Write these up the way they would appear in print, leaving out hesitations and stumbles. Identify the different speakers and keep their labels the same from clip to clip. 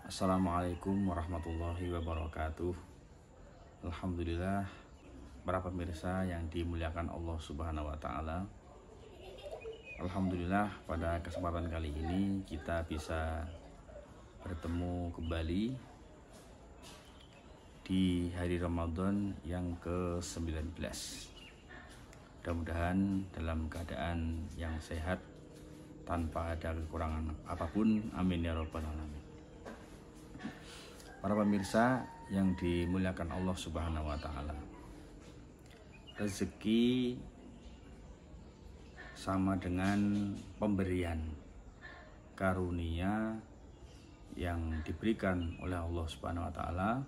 Speaker 1: Assalamualaikum warahmatullahi wabarakatuh. Alhamdulillah, para pemirsa yang dimuliakan Allah Subhanahu wa Ta'ala. Alhamdulillah, pada kesempatan kali ini kita bisa bertemu kembali di hari Ramadan yang ke-19. Mudah-mudahan dalam keadaan yang sehat, tanpa ada kekurangan apapun. Amin ya rabbal alamin. Para pemirsa yang dimuliakan Allah Subhanahu wa Ta'ala, rezeki sama dengan pemberian karunia yang diberikan oleh Allah Subhanahu wa Ta'ala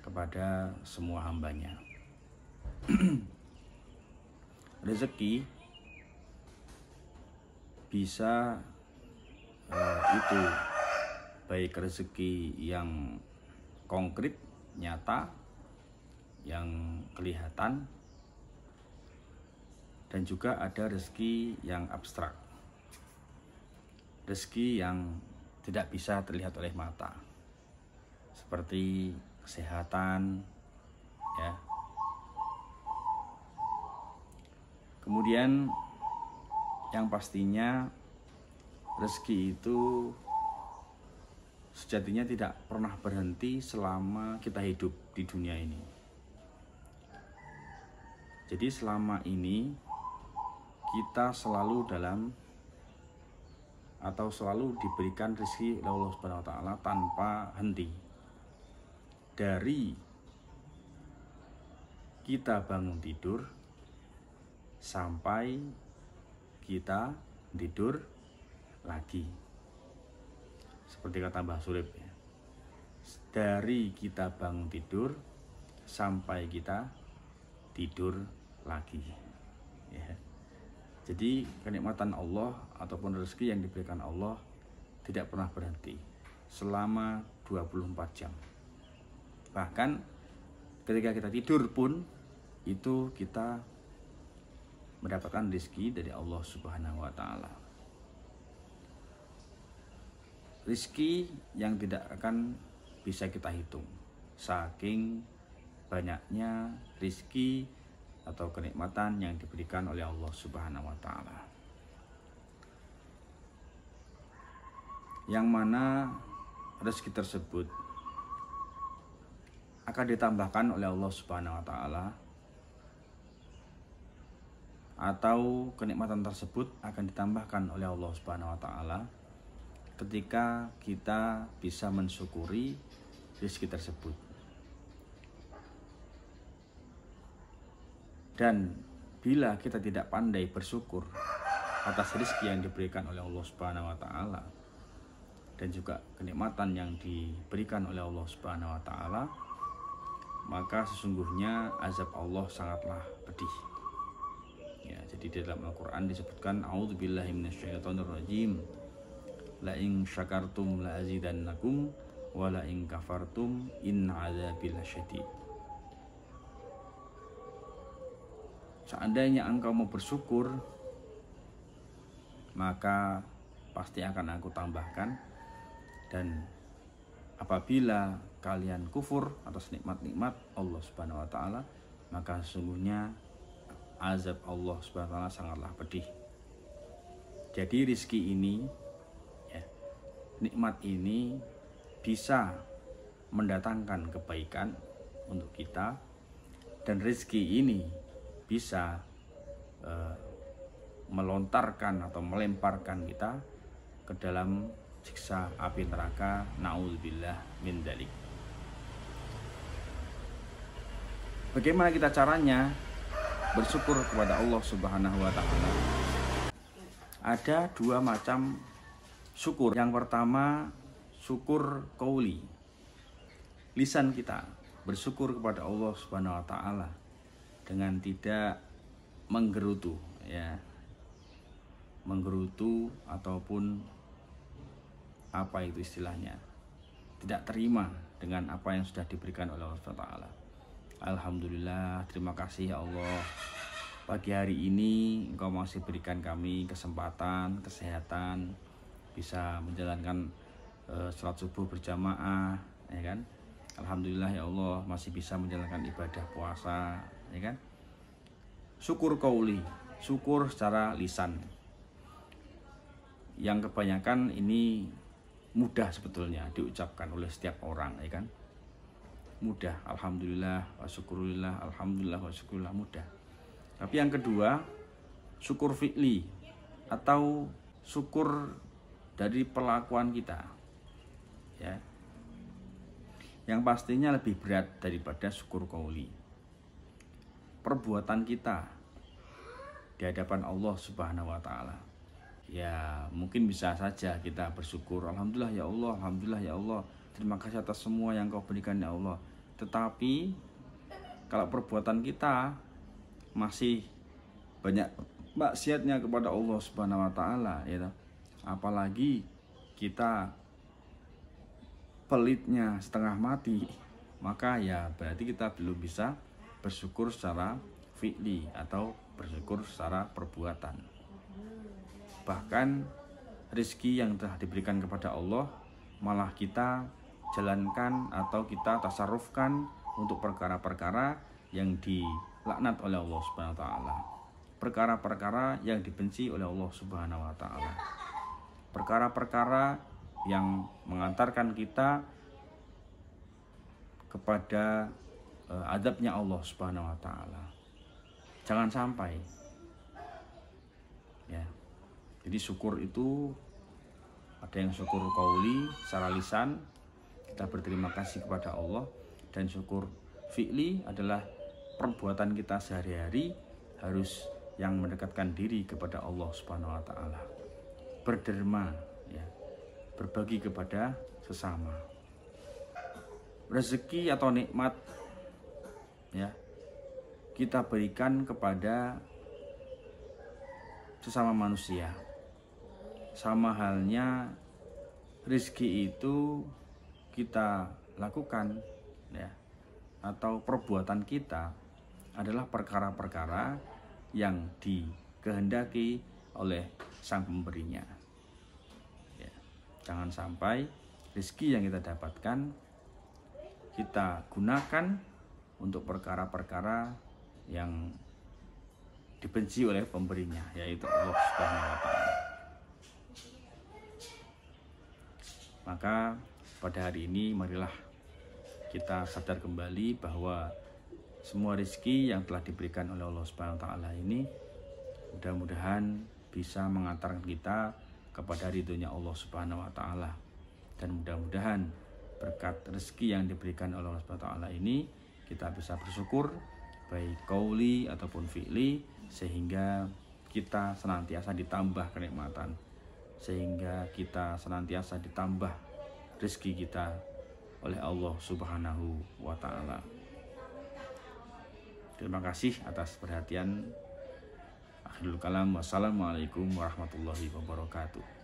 Speaker 1: kepada semua hambanya. Rezeki bisa itu baik rezeki yang konkret, nyata, yang kelihatan, dan juga ada rezeki yang abstrak, rezeki yang tidak bisa terlihat oleh mata, seperti kesehatan, ya. Kemudian yang pastinya rezeki itu sejatinya tidak pernah berhenti selama kita hidup di dunia ini. Jadi selama ini kita selalu selalu diberikan rezeki oleh Allah Subhanahu wa Ta'ala tanpa henti. Dari kita bangun tidur sampai kita tidur lagi. Seperti kata Mbah Surip, ya. Dari kita bangun tidur sampai kita tidur lagi, ya. Jadi kenikmatan Allah ataupun rezeki yang diberikan Allah tidak pernah berhenti selama 24 jam. Bahkan ketika kita tidur pun itu kita mendapatkan rezeki dari Allah Subhanahu wa Ta'ala. Rizki yang tidak akan bisa kita hitung, saking banyaknya rizki atau kenikmatan yang diberikan oleh Allah Subhanahu wa Ta'ala, yang mana rezeki tersebut akan ditambahkan oleh Allah Subhanahu wa Ta'ala, atau kenikmatan tersebut akan ditambahkan oleh Allah Subhanahu wa Ta'ala ketika kita bisa mensyukuri rezeki tersebut. Dan bila kita tidak pandai bersyukur atas rezeki yang diberikan oleh Allah Subhanahu wa Ta'ala dan juga kenikmatan yang diberikan oleh Allah Subhanahu wa Ta'ala, maka sesungguhnya azab Allah sangatlah pedih. Ya, jadi di dalam Al-Qur'an disebutkan, a'udzubillahi minasyaitonirrajim, la in syakartum la azidannakum wa la in kafartum in adzabi lasyadid. Seandainya engkau mau bersyukur, maka pasti akan aku tambahkan, dan apabila kalian kufur atas nikmat-nikmat Allah Subhanahu wa Ta'ala, maka sesungguhnya azab Allah Subhanahu wa Ta'ala sangatlah pedih. Jadi rizki ini, nikmat ini bisa mendatangkan kebaikan untuk kita, dan rezeki ini bisa melontarkan atau melemparkan kita ke dalam siksa api neraka. Na'udzubillah min dzalik. Bagaimana kita caranya bersyukur kepada Allah Subhanahu wa Ta'ala? Ada dua macam syukur. Yang pertama, syukur qauli, lisan kita bersyukur kepada Allah Subhanahu wa Ta'ala dengan tidak menggerutu, ya, menggerutu ataupun apa itu istilahnya, tidak terima dengan apa yang sudah diberikan oleh Allah Subhanahu wa Ta'ala. Alhamdulillah, terima kasih ya Allah, pagi hari ini Engkau masih berikan kami kesempatan, kesehatan, bisa menjalankan sholat subuh berjamaah, ya kan? Alhamdulillah ya Allah masih bisa menjalankan ibadah puasa, ya kan? Syukur qauli, syukur secara lisan. Yang kebanyakan ini mudah sebetulnya diucapkan oleh setiap orang, ya kan? Mudah, alhamdulillah wa syukurillah, alhamdulillah wa syukurillah, mudah. Tapi yang kedua, syukur fi'li atau syukur dari perlakuan kita, ya, yang pastinya lebih berat daripada syukur qauli. Perbuatan kita di hadapan Allah Subhanahu wa taala. Ya, mungkin bisa saja kita bersyukur, alhamdulillah ya Allah, alhamdulillah ya Allah, terima kasih atas semua yang Kau berikan ya Allah. Tetapi kalau perbuatan kita masih banyak maksiatnya kepada Allah Subhanahu wa taala, ya, apalagi kita pelitnya setengah mati, maka ya berarti kita belum bisa bersyukur secara fi'li atau bersyukur secara perbuatan. Bahkan rezeki yang telah diberikan kepada Allah malah kita jalankan atau kita tasarrufkan untuk perkara-perkara yang dilaknat oleh Allah Subhanahu wa taala. Perkara-perkara yang dibenci oleh Allah Subhanahu wa taala. Perkara-perkara yang mengantarkan kita kepada azabnya Allah Subhanahu wa taala. Jangan sampai. Ya. Jadi syukur itu ada yang syukur qauli secara lisan, kita berterima kasih kepada Allah, dan syukur fi'li adalah perbuatan kita sehari-hari harus yang mendekatkan diri kepada Allah Subhanahu wa taala. Berderma, ya, berbagi kepada sesama. Rezeki atau nikmat, ya, kita berikan kepada sesama manusia. Sama halnya rezeki itu kita lakukan, ya, atau perbuatan kita adalah perkara-perkara yang dikehendaki oleh sang pemberinya, ya. Jangan sampai rezeki yang kita dapatkan kita gunakan untuk perkara-perkara yang dibenci oleh pemberinya, yaitu Allah Subhanahu wa taala. Maka pada hari ini marilah kita sadar kembali bahwa semua rezeki yang telah diberikan oleh Allah Subhanahu wa taala ini mudah-mudahan bisa mengantarkan kita kepada ridhonya Allah Subhanahu wa taala, dan mudah-mudahan berkat rezeki yang diberikan oleh Allah Subhanahu wa taala ini kita bisa bersyukur baik qauli ataupun fi'li, sehingga kita senantiasa ditambah kenikmatan, sehingga kita senantiasa ditambah rezeki kita oleh Allah Subhanahu wa taala. Terima kasih atas perhatian. Akhirul kalam, wassalamualaikum warahmatullahi wabarakatuh.